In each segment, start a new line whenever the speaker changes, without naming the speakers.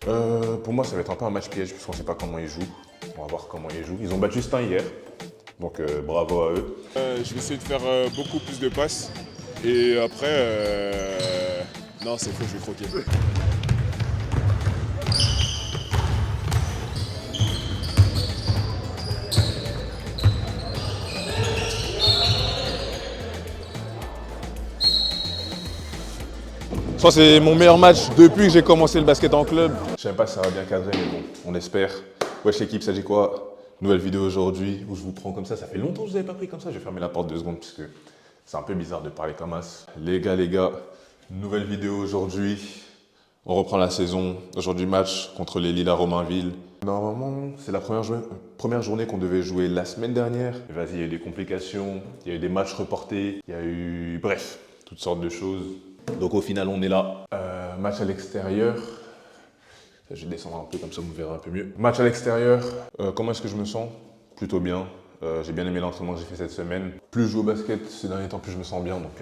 Pour moi, ça va être un peu un match piège parce qu'on ne sait pas comment ils jouent. On va voir comment ils jouent. Ils ont battu Stein hier, donc bravo à eux.
Je vais essayer de faire beaucoup plus de passes. Et après, non, c'est faux, je vais croquer.
Ça, c'est mon meilleur match depuis que j'ai commencé le basket en club. Je sais pas si ça va bien cadrer, mais bon, on espère. Wesh l'équipe, ça dit quoi? Nouvelle vidéo aujourd'hui où je vous prends comme ça. Ça fait longtemps que je vous avais pas pris comme ça. Je vais fermer la porte 2 secondes parce que c'est un peu bizarre de parler comme as. Les gars, nouvelle vidéo aujourd'hui. On reprend la saison. Aujourd'hui, match contre les Lilas Romainville. Normalement, c'est la première journée qu'on devait jouer la semaine dernière. Vas-y, il y a eu des complications, il y a eu des matchs reportés, il y a eu, bref, toutes sortes de choses. Donc au final, on est là. Match à l'extérieur. Je vais descendre un peu comme ça, vous me verrez un peu mieux. Match à l'extérieur. Comment est-ce que je me sens? Plutôt bien. J'ai bien aimé l'entraînement que j'ai fait cette semaine. Plus je joue au basket ces derniers temps, plus je me sens bien. Donc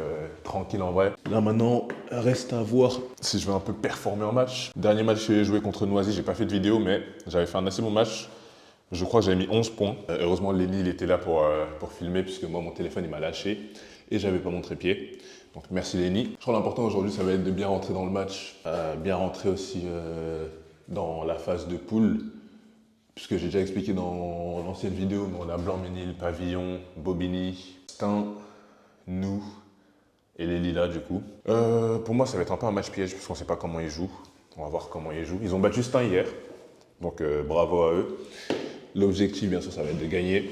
tranquille en vrai. Là maintenant, reste à voir si je vais un peu performer en match. Dernier match que j'ai joué contre Noisy, j'ai pas fait de vidéo, mais j'avais fait un assez bon match. Je crois que j'avais mis 11 points. Heureusement, Lenny, il était là pour filmer, puisque moi, mon téléphone, il m'a lâché et j'avais pas mon trépied. Donc merci Lenny. Je crois que l'important aujourd'hui, ça va être de bien rentrer dans le match, bien rentrer aussi dans la phase de poule, puisque j'ai déjà expliqué dans l'ancienne vidéo, mais on a Blanc-Ménil, Pavillon, Bobigny, Stein, nous et les Lilas du coup. Pour moi, ça va être un peu un match piège, puisqu'on ne sait pas comment ils jouent. On va voir comment ils jouent. Ils ont battu Stein hier, donc bravo à eux. L'objectif, bien sûr, ça va être de gagner.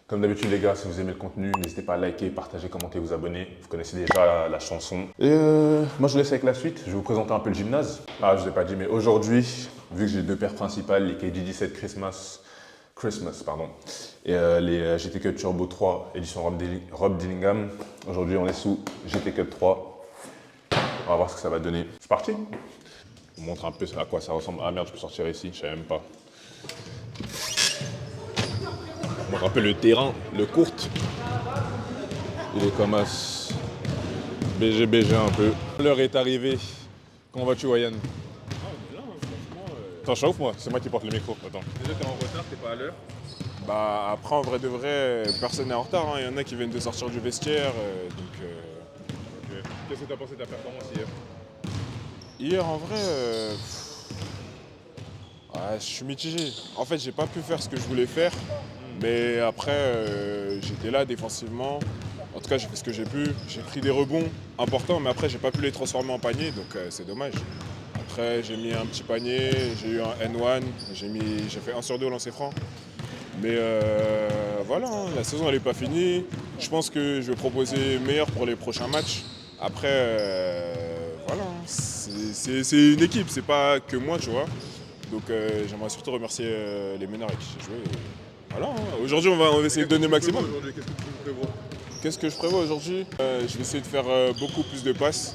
Comme d'habitude les gars, si vous aimez le contenu, n'hésitez pas à liker, partager, commenter, vous abonner. Vous connaissez déjà la chanson. Et moi je vous laisse avec la suite. Je vais vous présenter un peu le gymnase. Ah, je vous ai pas dit, mais aujourd'hui, vu que j'ai 2 paires principales, les KD17 Christmas, et les GT Cut Turbo 3 édition Rob Dillingham. Aujourd'hui, on est sous GT Cut 3. On va voir ce que ça va donner. C'est parti. Je vous montre un peu à quoi ça ressemble. Ah merde, je peux sortir ici, je savais même pas. On montre un peu le terrain, le court. Il est comme as BG un peu. L'heure est arrivée. Comment vas-tu, Wayan?
Ah, on est là, franchement.
Attends, chauffe-moi, c'est moi qui porte le micro. Attends.
Déjà, t'es en retard, t'es pas à l'heure. Bah, après, en vrai de vrai, personne n'est en retard. Il y en a qui viennent de sortir du vestiaire.
Okay. Qu'est-ce que tu as pensé de ta performance hier?
Hier, en vrai, ouais, je suis mitigé. En fait, j'ai pas pu faire ce que je voulais faire. Mais après, j'étais là défensivement. En tout cas, j'ai fait ce que j'ai pu. J'ai pris des rebonds importants, mais après, j'ai pas pu les transformer en panier, donc c'est dommage. Après, j'ai mis un petit panier, j'ai eu un N1, j'ai fait 1 sur 2 au lancer franc. Mais voilà, hein, la saison elle n'est pas finie. Je pense que je vais proposer meilleur pour les prochains matchs. Après, voilà, hein, c'est une équipe, c'est pas que moi, tu vois. Donc j'aimerais surtout remercier les meneurs avec qui j'ai joué. Et voilà, hein. Aujourd'hui on va essayer de donner le maximum.
Qu'est-ce que tu prévois?
Qu'est-ce que je prévois aujourd'hui? Je vais essayer de faire beaucoup plus de passes.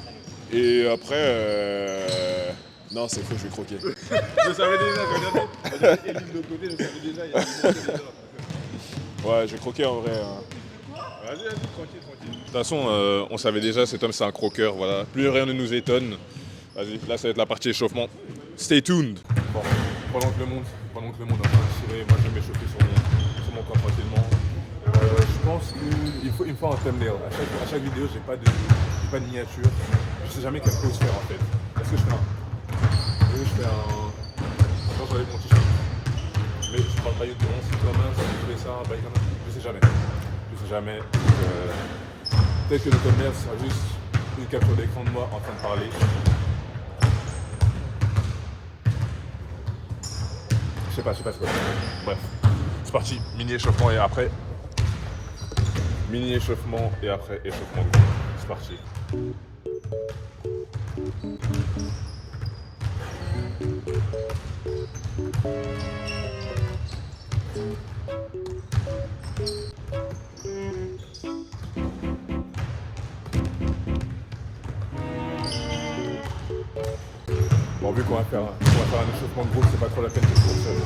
Et après, non c'est faux, je vais croquer.
Je savais déjà, regardez. Élie de l'autre côté, je savais déjà. Il y a
Ouais, je vais croquer en vrai. Hein.
Vas-y, tranquille. De toute façon, on savait déjà, cet homme c'est un croqueur, voilà. Plus rien ne nous étonne. Vas-y, là ça va être la partie échauffement. Stay tuned. Bon, pendant que le monde est en train de tirer, moi je vais m'échauffer sur mon corps tranquillement. Je pense qu'il me faut un thumbnail. À chaque vidéo, j'ai pas de miniature. Je sais jamais quelle pose faire en fait. Est-ce que je fais un... Non, j'enlève mon t-shirt. Mais je prends le maillot de 11 comme un, je fais ça, un bail comme un. Je sais jamais. Peut-être que le thumbnail sera juste une capture d'écran de moi en train de parler. Je sais pas ce que c'est. Bref, c'est parti. Mini échauffement et après. Mini échauffement et après échauffement. C'est parti. Bon, vu qu'on va faire un échauffement de groupe, c'est pas trop la peine de faire seul.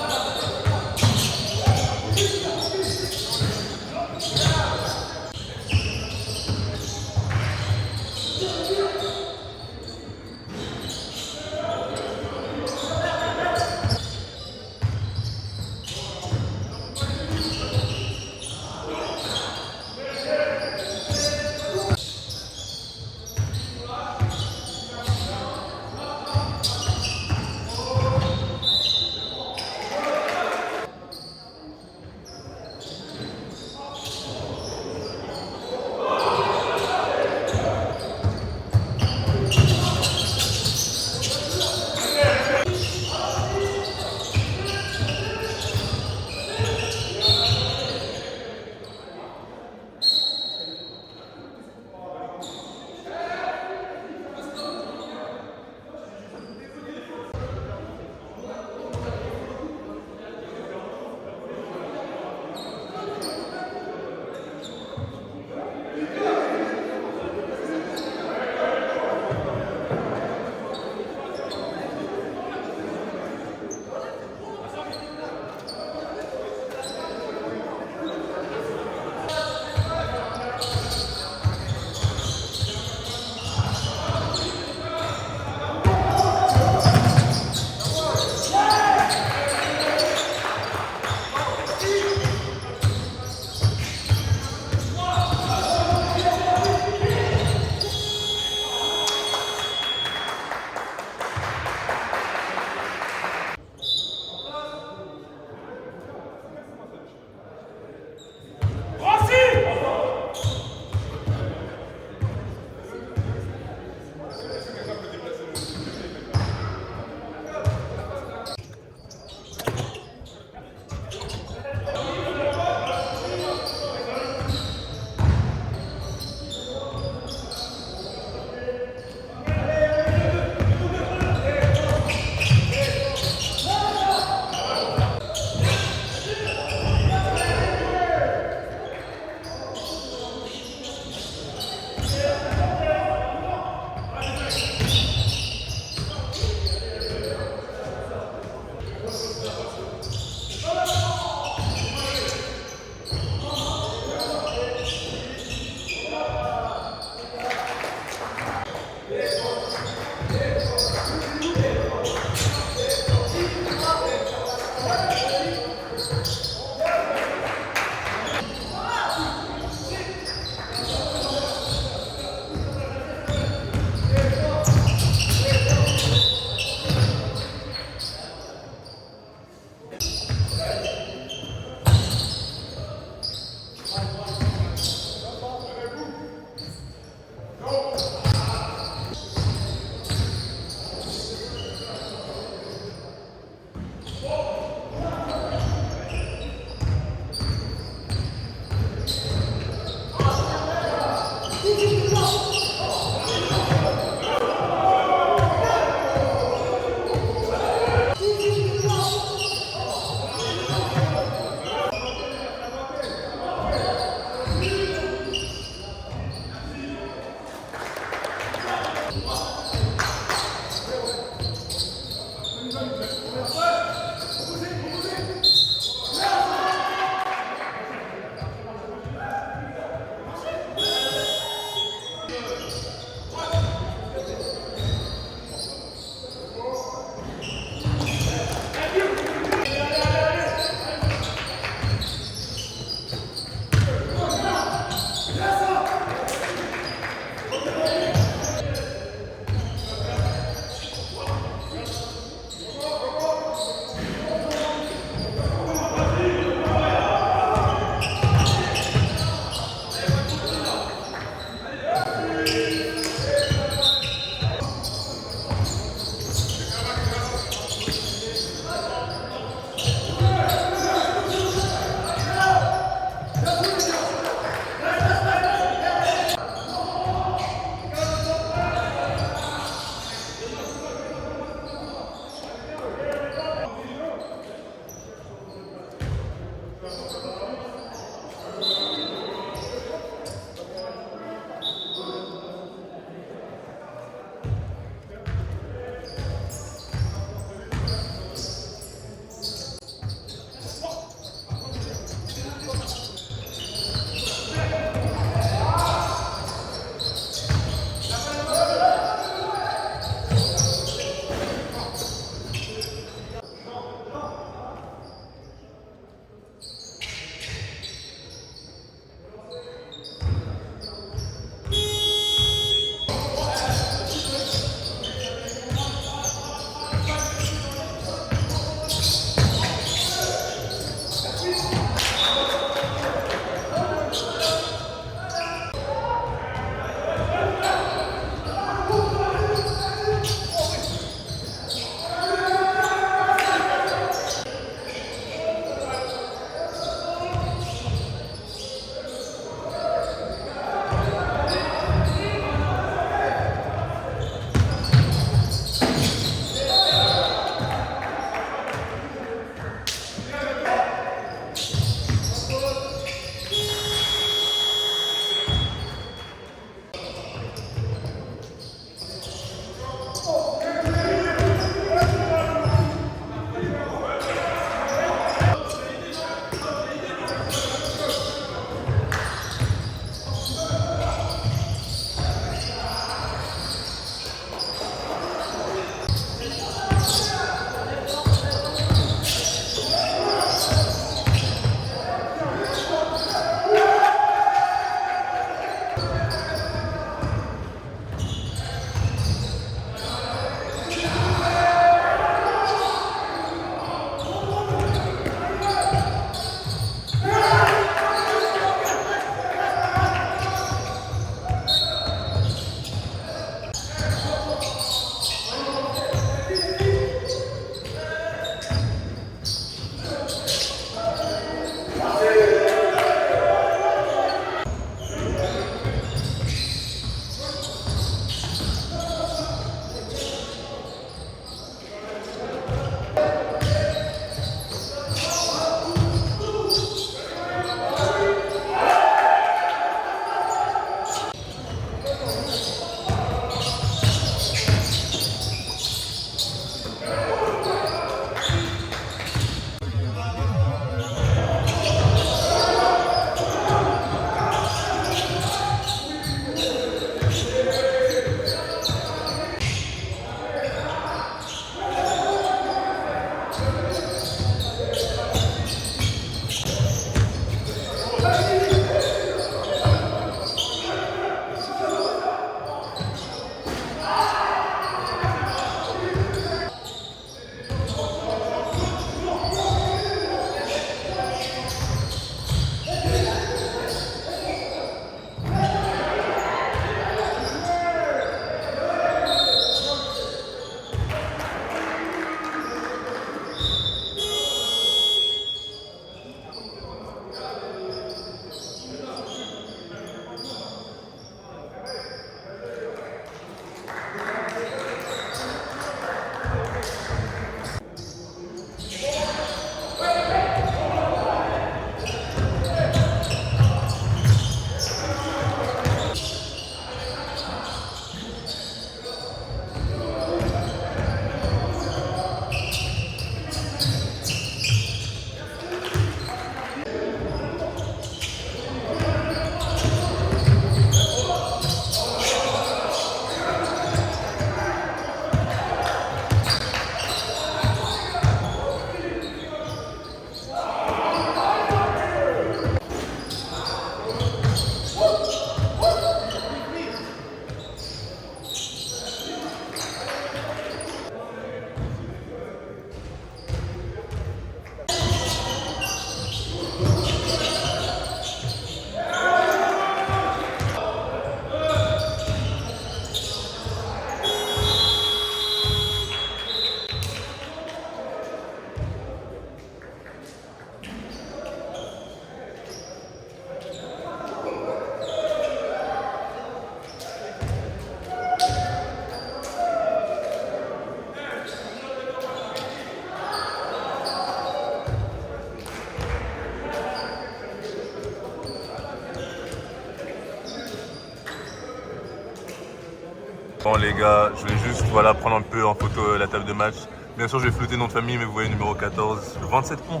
Bon les gars, je vais juste prendre un peu en photo la table de match. Bien sûr, je vais flouter nom de famille, mais vous voyez numéro 14, 27 points.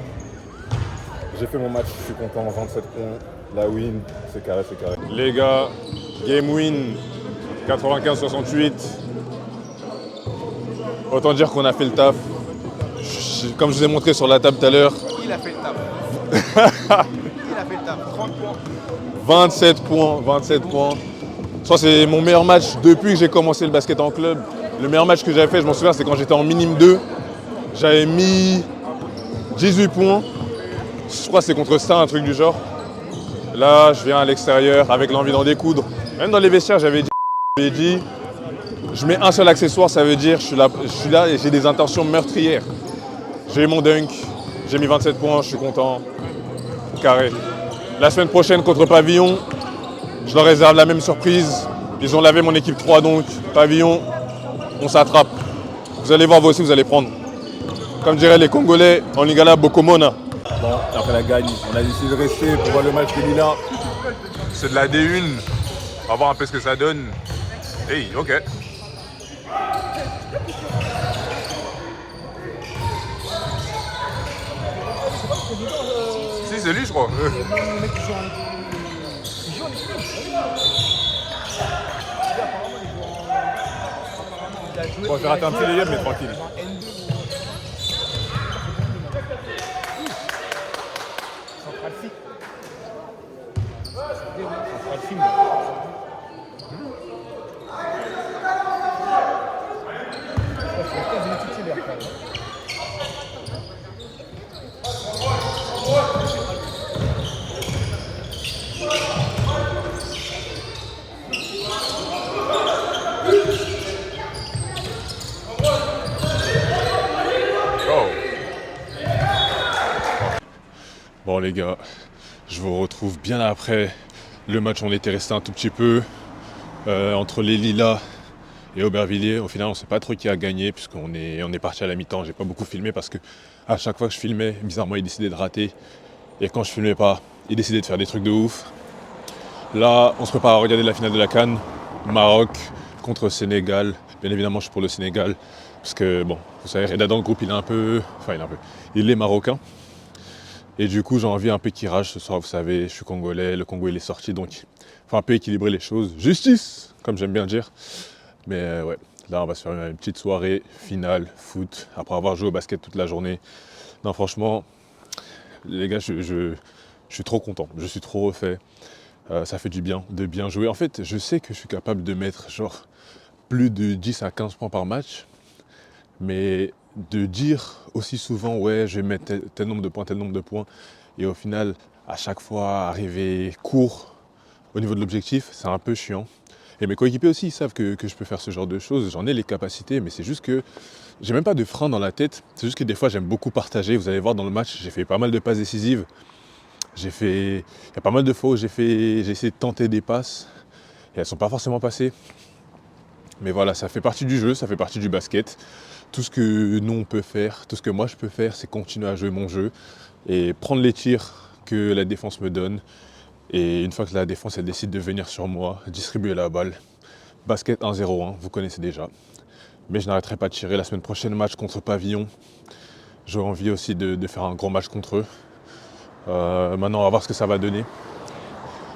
J'ai fait mon match, je suis content, 27 points. La win, c'est carré, c'est carré. Les gars, game win, 95-68. Autant dire qu'on a fait le taf. Comme je vous ai montré sur la table tout à l'heure.
Il a fait le taf. Il a fait le taf. 30 points.
27 points, 27 points. Je crois que c'est mon meilleur match depuis que j'ai commencé le basket en club. Le meilleur match que j'avais fait, je m'en souviens, c'est quand j'étais en minime 2. J'avais mis 18 points. Je crois que c'est contre ça, un truc du genre. Là, je viens à l'extérieur avec l'envie d'en découdre. Même dans les vestiaires, j'avais dit, je mets un seul accessoire, ça veut dire je suis là et j'ai des intentions meurtrières. J'ai eu mon dunk, j'ai mis 27 points, je suis content. Carré. La semaine prochaine contre Pavillon, je leur réserve la même surprise. Ils ont lavé mon équipe 3 donc. Pavillon, on s'attrape. Vous allez voir, vous aussi, vous allez prendre. Comme diraient les Congolais, en Lingala, Bokomona. Bon, après la gagne, on a décidé de rester pour voir le match de Lila. C'est de la D1. On va voir un peu ce que ça donne. Hey, ok. Si, c'est lui, je crois. On va faire un petit layup, mais tranquille. Bon les gars, je vous retrouve bien après le match. On était resté un tout petit peu entre les Lilas et Aubervilliers. Au final, on ne sait pas trop qui a gagné puisqu'on est parti à la mi-temps. J'ai pas beaucoup filmé parce que à chaque fois que je filmais, bizarrement, il décidait de rater. Et quand je filmais pas, il décidait de faire des trucs de ouf. Là, on se prépare à regarder la finale de la CAN. Maroc contre Sénégal. Bien évidemment, je suis pour le Sénégal parce que bon, vous savez, Reda dans le groupe, il est marocain. Et du coup, j'ai envie un peu qu'il rage ce soir, vous savez, je suis congolais, le Congo il est sorti, donc il faut un peu équilibrer les choses. Justice, comme j'aime bien dire. Mais ouais, là on va se faire une petite soirée finale, foot, après avoir joué au basket toute la journée. Non franchement, les gars, je suis trop content, je suis trop refait. Ça fait du bien de bien jouer. En fait, je sais que je suis capable de mettre genre plus de 10 à 15 points par match, mais de dire aussi souvent ouais je vais mettre tel nombre de points et au final à chaque fois arriver court au niveau de l'objectif, c'est un peu chiant. Et mes coéquipiers aussi ils savent que je peux faire ce genre de choses, j'en ai les capacités, mais c'est juste que j'ai même pas de frein dans la tête. C'est juste que des fois j'aime beaucoup partager. Vous allez voir dans le match, j'ai fait pas mal de passes décisives. Il y a pas mal de fois où j'ai essayé de tenter des passes et elles sont pas forcément passées. Mais voilà, ça fait partie du jeu, ça fait partie du basket. Tout ce que nous on peut faire, tout ce que moi je peux faire, c'est continuer à jouer mon jeu et prendre les tirs que la défense me donne. Et une fois que la défense elle décide de venir sur moi, distribuer la balle. Basket 1-0-1, vous connaissez déjà. Mais je n'arrêterai pas de tirer. La semaine prochaine, match contre Pavillon. J'ai envie aussi de faire un gros match contre eux. Maintenant, on va voir ce que ça va donner.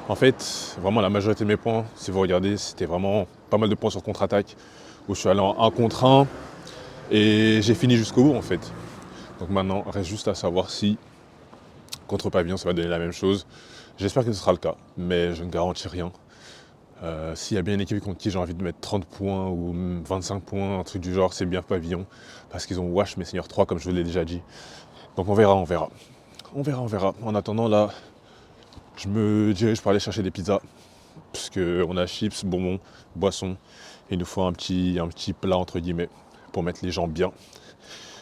En fait, vraiment la majorité de mes points, si vous regardez, c'était vraiment pas mal de points sur contre-attaque, où je suis allé en 1 contre 1. Et j'ai fini jusqu'au bout en fait. Donc maintenant, reste juste à savoir si contre Pavillon ça va donner la même chose. J'espère que ce sera le cas, mais je ne garantis rien. S'il y a bien une équipe contre qui j'ai envie de mettre 30 points ou 25 points, un truc du genre, c'est bien Pavillon. Parce qu'ils ont wash mes seniors 3 comme je vous l'ai déjà dit. Donc on verra. En attendant là, je me dirige pour aller chercher des pizzas. Puisqu'on a chips, bonbons, boissons. Et il nous faut un petit plat entre guillemets. Pour mettre les gens bien.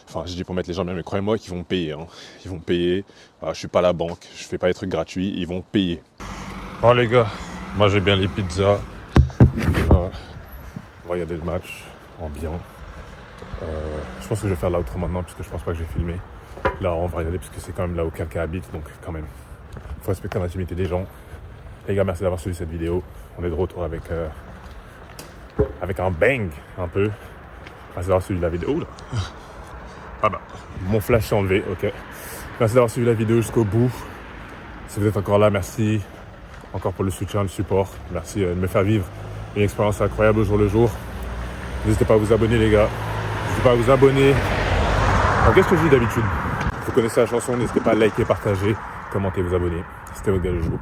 Enfin, je dis pour mettre les gens bien, mais croyez-moi qu'ils vont payer. Hein. Ils vont payer. Voilà, je suis pas à la banque, je fais pas des trucs gratuits, ils vont payer. Bon les gars, moi j'ai bien les pizzas. On va regarder le match en bien. Je pense que je vais faire l'outro maintenant, puisque je pense pas que j'ai filmé. Là, on va regarder, puisque c'est quand même là où quelqu'un habite, donc quand même, il faut respecter l'intimité des gens. Les gars, merci d'avoir suivi cette vidéo. On est de retour avec avec un bang un peu. Merci d'avoir suivi la vidéo. Là. Ah bah, mon flash s'est enlevé, ok. Merci d'avoir suivi la vidéo jusqu'au bout. Si vous êtes encore là, merci encore pour le soutien, le support. Merci de me faire vivre une expérience incroyable au jour le jour. N'hésitez pas à vous abonner les gars. N'hésitez pas à vous abonner. Alors qu'est-ce que je dis d'habitude? Vous connaissez la chanson, n'hésitez pas à liker, partager, commenter, vous abonner. C'était votre gars le jour.